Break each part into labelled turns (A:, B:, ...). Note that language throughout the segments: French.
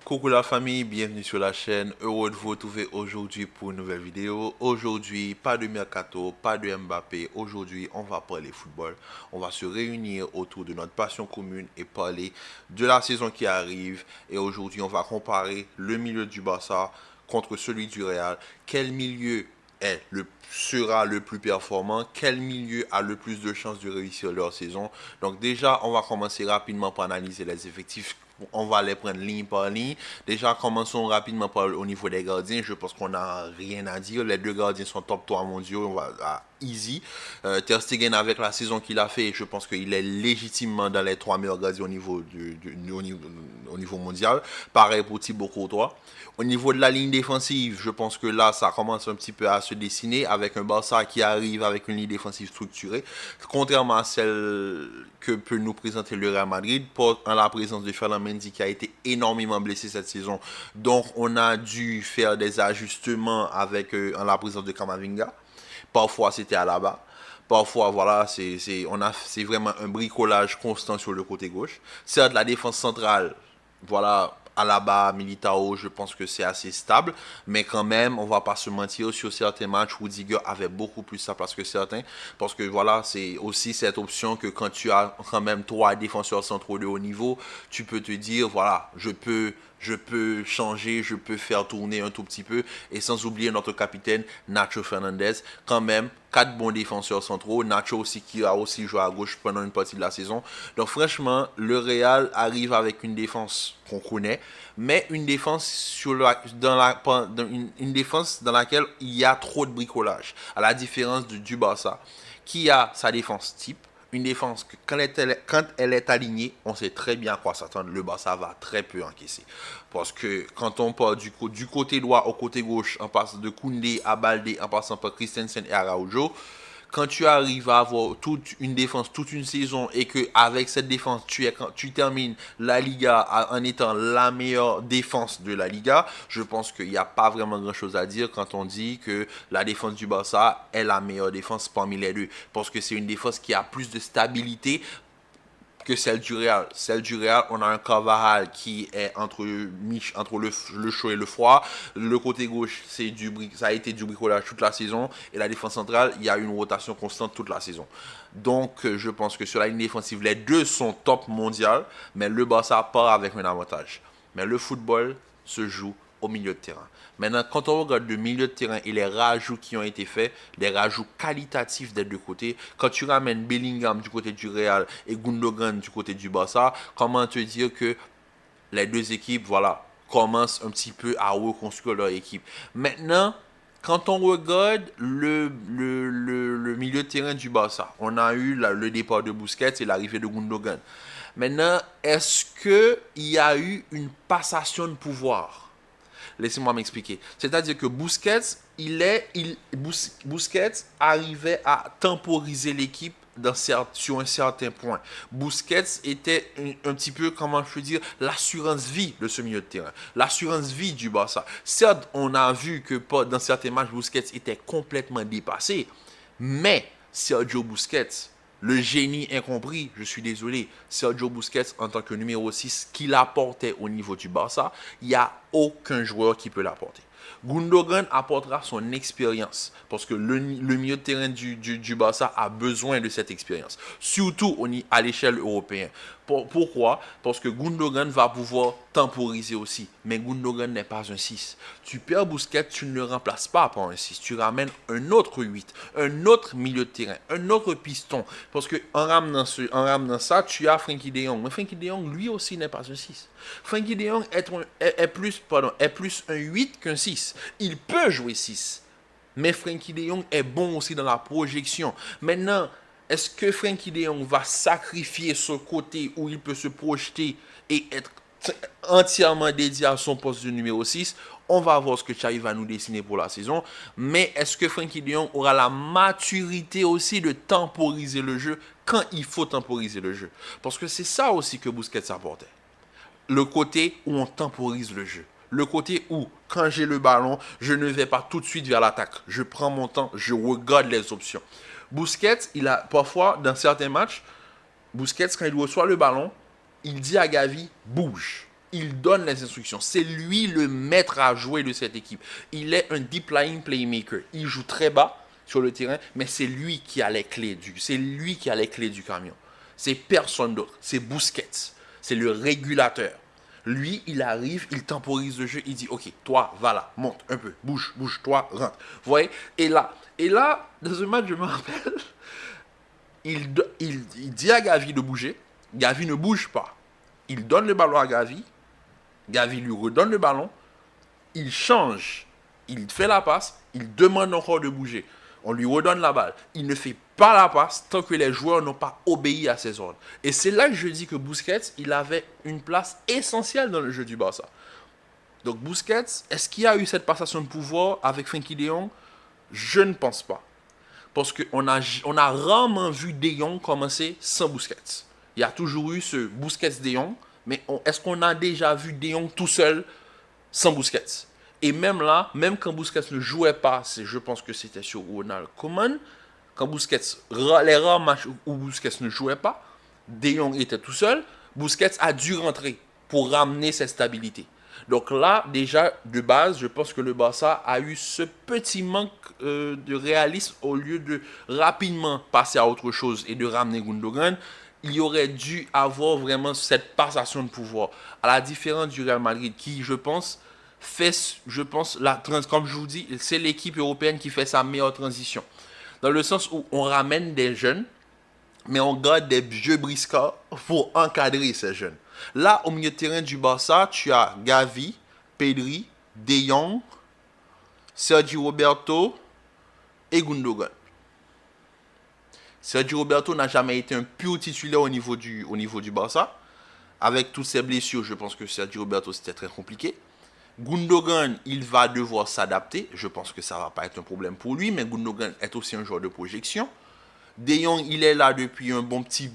A: Coucou la famille, bienvenue sur la chaîne. Heureux de vous retrouver aujourd'hui pour une nouvelle vidéo. Aujourd'hui, pas de Mercato, pas de Mbappé. Aujourd'hui, on va parler football. On va se réunir autour de notre passion commune et parler de la saison qui arrive. Et aujourd'hui, on va comparer le milieu du Barça contre celui du Real. Quel milieu sera le plus performant, quel milieu a le plus de chances de réussir leur saison. Donc déjà, on va commencer rapidement par analyser les effectifs. On va les prendre ligne par ligne. Déjà, commençons rapidement au niveau des gardiens. Je pense qu'on n'a rien à dire. Les deux gardiens sont top 3 mondiaux. On va à easy. Ter Stegen, avec la saison qu'il a fait, je pense qu'il est légitimement dans les 3 meilleurs gardiens au niveau mondial. Pareil pour Thibaut Courtois. Au niveau de la ligne défensive, je pense que là, ça commence un petit peu à se dessiner avec un Barça qui arrive avec une ligne défensive structurée, contrairement à celle que peut nous présenter le Real Madrid, en la présence de Ferland Mendy qui a été énormément blessé cette saison. Donc, on a dû faire des ajustements en la présence de Camavinga. Parfois, c'était à la bas. Parfois, voilà, c'est vraiment un bricolage constant sur le côté gauche. Certes, la défense centrale, voilà, Alaba, Militao, je pense que c'est assez stable. Mais quand même, on va pas se mentir, sur certains matchs, Rudiger avait beaucoup plus sa place que certains. Parce que voilà, c'est aussi cette option que quand tu as quand même 3 défenseurs centraux de haut niveau, tu peux te dire, voilà, je peux changer, je peux faire tourner un tout petit peu. Et sans oublier notre capitaine, Nacho Fernandez. Quand même, 4 bons défenseurs centraux. Nacho aussi qui a aussi joué à gauche pendant une partie de la saison. Donc franchement, le Real arrive avec une défense qu'on connaît, mais une défense une défense dans laquelle il y a trop de bricolage. À la différence du Barça, qui a sa défense type, une défense que quand elle est alignée, on sait très bien à quoi s'attendre. Le Barça va très peu encaisser. Parce que quand on part du côté droit au côté gauche, en passant de Koundé à Baldé, en passant par Christensen et Araujo, quand tu arrives à avoir toute une défense, toute une saison, et que avec cette défense, tu termines la Liga en étant la meilleure défense de la Liga, je pense qu'il n'y a pas vraiment grand-chose à dire quand on dit que la défense du Barça est la meilleure défense parmi les deux. Parce que c'est une défense qui a plus de stabilité que celle du Real. Celle du Real, on a un Carvajal qui est entre le chaud et le froid. Le côté gauche, ça a été du bricolage toute la saison. Et la défense centrale, il y a une rotation constante toute la saison. Donc, je pense que sur la ligne défensive, les deux sont top mondial, mais le Barça part avec un avantage. Mais le football se joue au milieu de terrain. Maintenant, quand on regarde le milieu de terrain et les rajouts qui ont été faits, les rajouts qualitatifs des deux côtés, quand tu ramènes Bellingham du côté du Real et Gundogan du côté du Barça, comment te dire que les deux équipes, voilà, commencent un petit peu à reconstruire leur équipe. Maintenant, quand on regarde le milieu de terrain du Barça, on a eu le départ de Busquets et l'arrivée de Gundogan. Maintenant, est-ce qu'il y a eu une passation de pouvoir? Laissez-moi m'expliquer. C'est-à-dire que Busquets arrivait à temporiser l'équipe sur un certain point. Busquets était un petit peu, comment je peux dire, l'assurance vie de ce milieu de terrain. L'assurance vie du Barça. Certes, on a vu que dans certains matchs, Busquets était complètement dépassé. Mais Sergio Busquets, le génie incompris, je suis désolé, Sergio Busquets en tant que numéro 6, qui l'apportait au niveau du Barça, il n'y a aucun joueur qui peut l'apporter. Gundogan apportera son expérience parce que le milieu de terrain du Barça a besoin de cette expérience, surtout à l'échelle européenne. Pourquoi? Parce que Gundogan va pouvoir temporiser aussi, mais Gundogan n'est pas un 6. Tu perds Busquets, tu ne le remplaces pas par un 6. Tu ramènes un autre 8, un autre milieu de terrain, un autre piston. Parce que en ramenant ça, tu as Frenkie de Jong. Mais Frenkie de Jong, lui aussi, n'est pas un 6. Frenkie de Jong est plus un 8 qu'un 6. Il peut jouer 6. Mais Frenkie de Jong est bon aussi dans la projection. Maintenant, est-ce que Frenkie de Jong va sacrifier ce côté où il peut se projeter et être entièrement dédié à son poste de numéro 6? On va voir ce que Xavi va nous dessiner pour la saison. Mais est-ce que Frenkie de Jong aura la maturité aussi de temporiser le jeu quand il faut temporiser le jeu? Parce que c'est ça aussi que Busquets apportait. Le côté où on temporise le jeu. Le côté où, quand j'ai le ballon, je ne vais pas tout de suite vers l'attaque. Je prends mon temps, je regarde les options. Busquets, il a parfois, dans certains matchs, Busquets, quand il reçoit le ballon, il dit à Gavi, bouge. Il donne les instructions. C'est lui le maître à jouer de cette équipe. Il est un deep lying playmaker. Il joue très bas sur le terrain, mais c'est lui qui a les clés du camion. C'est personne d'autre. C'est Busquets. C'est le régulateur. Lui, il arrive, il temporise le jeu, il dit, ok, toi, va là, monte un peu, bouge, toi, rentre. Vous voyez? Et là, dans ce match, je me rappelle, il dit à Gavi de bouger. Gavi ne bouge pas. Il donne le ballon à Gavi. Gavi lui redonne le ballon. Il change. Il fait la passe. Il demande encore de bouger. On lui redonne la balle. Il ne fait pas la passe tant que les joueurs n'ont pas obéi à ses ordres. Et c'est là que je dis que Busquets, il avait une place essentielle dans le jeu du Barça. Donc Busquets, est-ce qu'il y a eu cette passation de pouvoir avec Frenkie de Jong? Je ne pense pas. Parce qu'on a rarement vu De Jong commencer sans Busquets. Il y a toujours eu ce Busquets-De Jong, mais est-ce qu'on a déjà vu De Jong tout seul sans Busquets? Et même là, même quand Busquets ne jouait pas, je pense que c'était sur Ronald Koeman, quand les rares matchs où Busquets ne jouait pas, De Jong était tout seul, Busquets a dû rentrer pour ramener cette stabilité. Donc là, déjà, de base, je pense que le Barça a eu ce petit manque de réalisme au lieu de rapidement passer à autre chose et de ramener Gundogan. Il y aurait dû avoir vraiment cette passation de pouvoir. À la différence du Real Madrid qui, je pense, comme je vous dis, c'est l'équipe européenne qui fait sa meilleure transition. Dans le sens où on ramène des jeunes, mais on garde des vieux briscards pour encadrer ces jeunes. Là, au milieu de terrain du Barça, tu as Gavi, Pedri, De Jong, Sergio Roberto et Gundogan. Sergio Roberto n'a jamais été un pur titulaire au niveau du Barça. Avec toutes ses blessures, je pense que Sergio Roberto, c'était très compliqué. Gundogan, il va devoir s'adapter. Je pense que ça ne va pas être un problème pour lui, mais Gundogan est aussi un joueur de projection. De Jong, il est là depuis un bon petit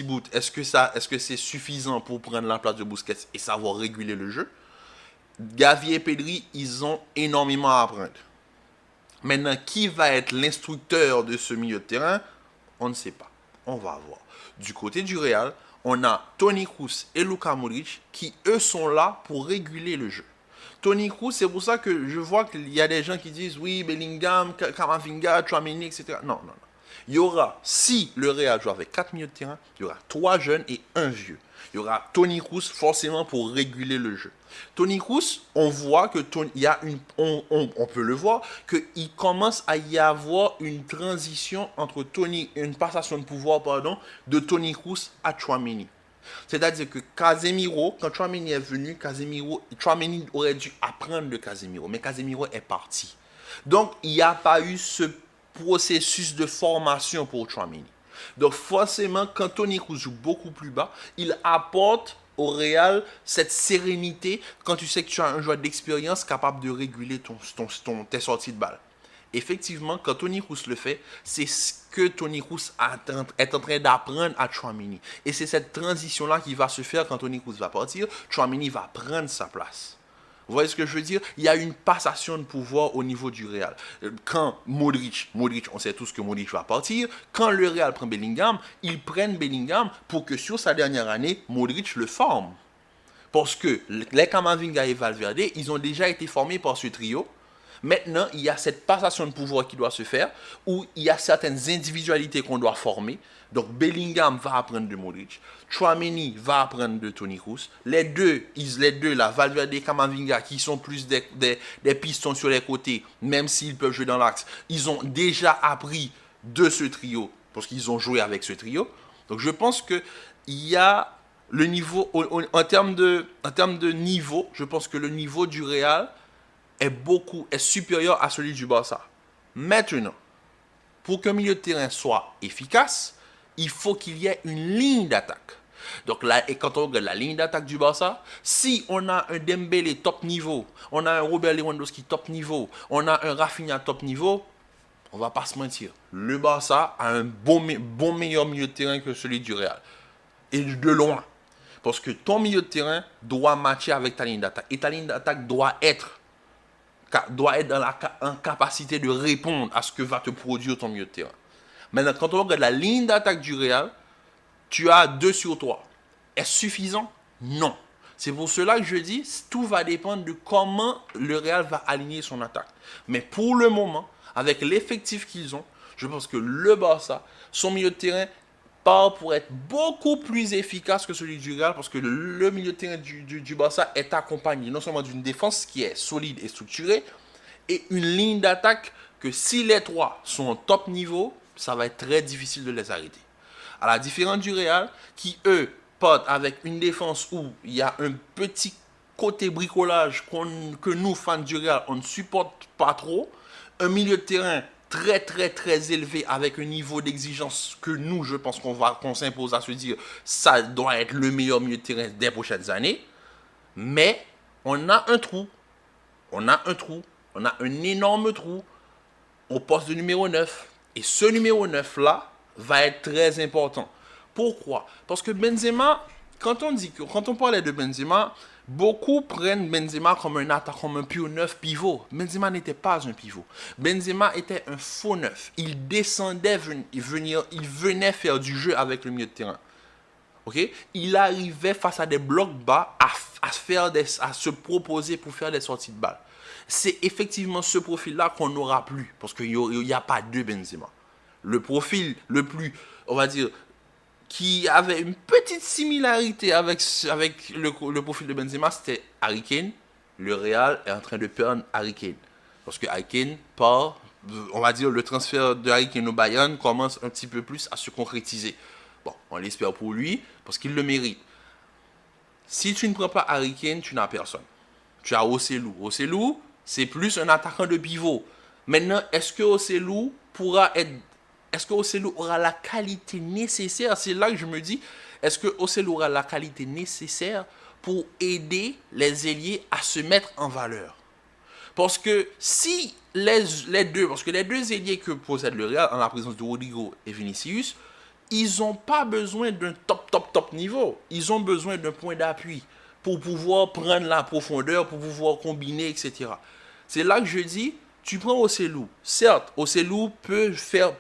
A: bout. Est-ce que c'est suffisant pour prendre la place de Busquets et savoir réguler le jeu? Gavi et Pedri, ils ont énormément à apprendre. Maintenant, qui va être l'instructeur de ce milieu de terrain? On ne sait pas. On va voir. Du côté du Real, on a Toni Kroos et Luka Modric qui, eux, sont là pour réguler le jeu. Toni Kroos, c'est pour ça que je vois qu'il y a des gens qui disent oui, Bellingham, Camavinga, Tchouaméni, etc. Non. Il y aura, si le Real joue avec 4 milieux de terrain, il y aura 3 jeunes et 1 vieux. Il y aura Toni Kroos forcément pour réguler le jeu. Toni Kroos, on voit que on peut le voir, qu'il commence à y avoir une transition entre une passation de pouvoir, de Toni Kroos à Tchouaméni. C'est-à-dire que Casemiro, quand Tchouaméni est venu, Tchouaméni aurait dû apprendre de Casemiro, mais Casemiro est parti. Donc, il n'y a pas eu ce processus de formation pour Tchouaméni. Donc forcément, quand Toni Kroos joue beaucoup plus bas, il apporte au Real cette sérénité quand tu sais que tu as un joueur d'expérience capable de réguler tes sorties de balle. Effectivement, quand Toni Kroos le fait, c'est ce que Toni Kroos est en train d'apprendre à Tchouaméni. Et c'est cette transition-là qui va se faire quand Toni Kroos va partir. Tchouaméni va prendre sa place. Vous voyez ce que je veux dire? Il y a une passation de pouvoir au niveau du Real. Quand Modric, on sait tous que Modric va partir. Quand le Real prend Bellingham, ils prennent Bellingham pour que sur sa dernière année, Modric le forme. Parce que les Camavinga et Valverde, ils ont déjà été formés par ce trio. Maintenant, il y a cette passation de pouvoir qui doit se faire, où il y a certaines individualités qu'on doit former. Donc Bellingham va apprendre de Modric, Tchouaméni va apprendre de Toni Kroos. Les deux là, Valverde et Camavinga, qui sont plus des pistons sur les côtés, même s'ils peuvent jouer dans l'axe, ils ont déjà appris de ce trio, parce qu'ils ont joué avec ce trio. Donc je pense qu'il y a le niveau, en termes de niveau, je pense que le niveau du Real est supérieur à celui du Barça. Maintenant, pour qu'un milieu de terrain soit efficace, il faut qu'il y ait une ligne d'attaque. Donc là, et quand on regarde la ligne d'attaque du Barça, si on a un Dembélé top niveau, on a un Robert Lewandowski top niveau, on a un Rafinha top niveau, on va pas se mentir. Le Barça a un bon meilleur milieu de terrain que celui du Real. Et de loin. Parce que ton milieu de terrain doit matcher avec ta ligne d'attaque. Et ta ligne d'attaque doit être en capacité de répondre à ce que va te produire ton milieu de terrain. Maintenant, quand on regarde la ligne d'attaque du Real, tu as 2 sur 3. Est-ce suffisant? Non. C'est pour cela que je dis, tout va dépendre de comment le Real va aligner son attaque. Mais pour le moment, avec l'effectif qu'ils ont, je pense que le Barça, son milieu de terrain, part pour être beaucoup plus efficace que celui du Real parce que le milieu de terrain du Barça est accompagné non seulement d'une défense qui est solide et structurée et une ligne d'attaque que si les trois sont au top niveau, ça va être très difficile de les arrêter. À la différence du Real, qui eux partent avec une défense où il y a un petit côté bricolage que nous, fans du Real, on ne supporte pas trop, un milieu de terrain très très très élevé avec un niveau d'exigence que nous, je pense qu'on s'impose à se dire ça doit être le meilleur milieu de terrain des prochaines années. Mais on a un trou, on a un énorme trou au poste de numéro 9. Et ce numéro 9 là va être très important. Pourquoi? Parce que Benzema, quand on parlait de Benzema, beaucoup prennent Benzema comme un attaquant, comme un pur neuf pivot. Benzema n'était pas un pivot. Benzema était un faux neuf. Il descendait, il venait faire du jeu avec le milieu de terrain. Okay? Il arrivait face à des blocs bas à se proposer pour faire des sorties de balles. C'est effectivement ce profil-là qu'on n'aura plus parce qu'il n'y a pas de Benzema. Le profil le plus, on va dire, qui avait une petite similarité avec le profil de Benzema, c'était Harry Kane. Le Real est en train de perdre Harry Kane. Parce que Harry Kane part, on va dire, le transfert de Harry Kane au Bayern commence un petit peu plus à se concrétiser. Bon, on l'espère pour lui, parce qu'il le mérite. Si tu ne prends pas Harry Kane, tu n'as personne. Tu as Ocelou. Ocelou, c'est plus un attaquant de pivot. Maintenant, est-ce que Ocelou aura la qualité nécessaire? C'est là que je me dis, est-ce que Ocelou aura la qualité nécessaire pour aider les ailiers à se mettre en valeur? Parce que si les deux ailiers que possède le Real en la présence de Rodrigo et Vinicius, ils n'ont pas besoin d'un top niveau. Ils ont besoin d'un point d'appui pour pouvoir prendre la profondeur, pour pouvoir combiner, etc. C'est là que je dis, tu prends Ocelou. Certes, Ocelou peut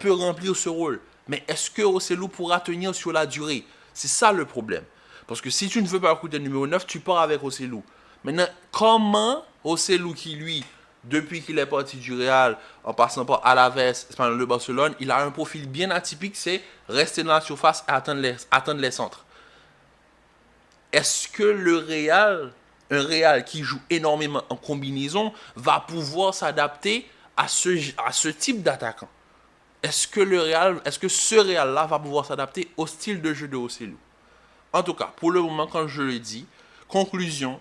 A: remplir ce rôle. Mais est-ce que Ocelou pourra tenir sur la durée? C'est ça le problème. Parce que si tu ne veux pas recruter le numéro 9, tu pars avec Ocelou. Maintenant, comment Ocelou qui, lui, depuis qu'il est parti du Real, en passant par Alaves, le Barcelone, il a un profil bien atypique, c'est rester dans la surface et attendre les centres. Est-ce que un Real qui joue énormément en combinaison, va pouvoir s'adapter à ce type d'attaquant? Est-ce que ce Real-là va pouvoir s'adapter au style de jeu de Ocelou? En tout cas, pour le moment, quand je le dis, conclusion,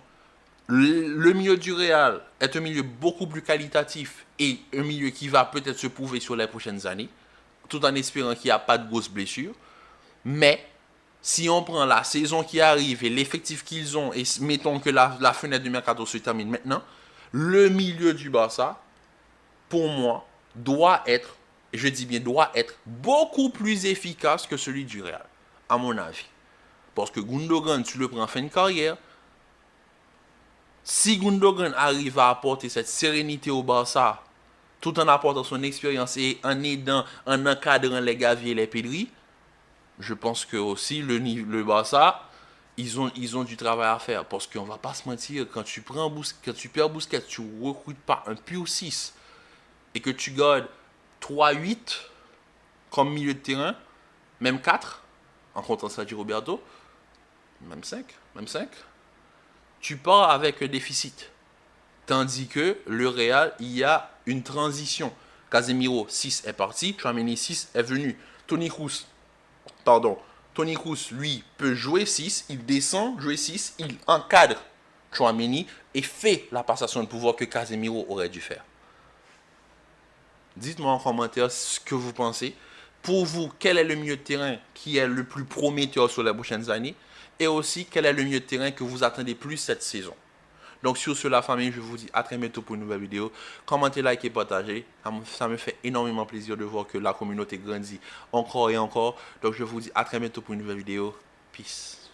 A: le milieu du Real est un milieu beaucoup plus qualitatif et un milieu qui va peut-être se prouver sur les prochaines années, tout en espérant qu'il n'y a pas de grosses blessures. Mais si on prend la saison qui arrive et l'effectif qu'ils ont, et mettons que la fenêtre du mercato se termine maintenant, le milieu du Barça, pour moi, doit être, et je dis bien doit être, beaucoup plus efficace que celui du Real, à mon avis. Parce que Gundogan, tu le prends en fin de carrière. Si Gundogan arrive à apporter cette sérénité au Barça, tout en apportant son expérience et en aidant, en encadrant les Gavi et les Pedri, je pense que aussi le Barça, ils ont du travail à faire. Parce qu'on ne va pas se mentir, quand tu perds Busquets, tu ne recrutes pas un pur 6 et que tu gardes 3-8 comme milieu de terrain, même 4, en comptant Sergio Roberto, même 5, tu pars avec un déficit. Tandis que le Real, il y a une transition. Casemiro, 6 est parti, Tchouaméni, 6 est venu. Toni Kroos, lui, peut jouer 6, il descend, jouer 6, il encadre Tchouaméni et fait la passation de pouvoir que Casemiro aurait dû faire. Dites-moi en commentaire ce que vous pensez. Pour vous, quel est le milieu de terrain qui est le plus prometteur sur les prochaines années? Et aussi, quel est le milieu de terrain que vous attendez plus cette saison? Donc sur ce, la famille, je vous dis à très bientôt pour une nouvelle vidéo. Commentez, likez, partagez. Ça me fait énormément plaisir de voir que la communauté grandit encore et encore. Donc je vous dis à très bientôt pour une nouvelle vidéo. Peace.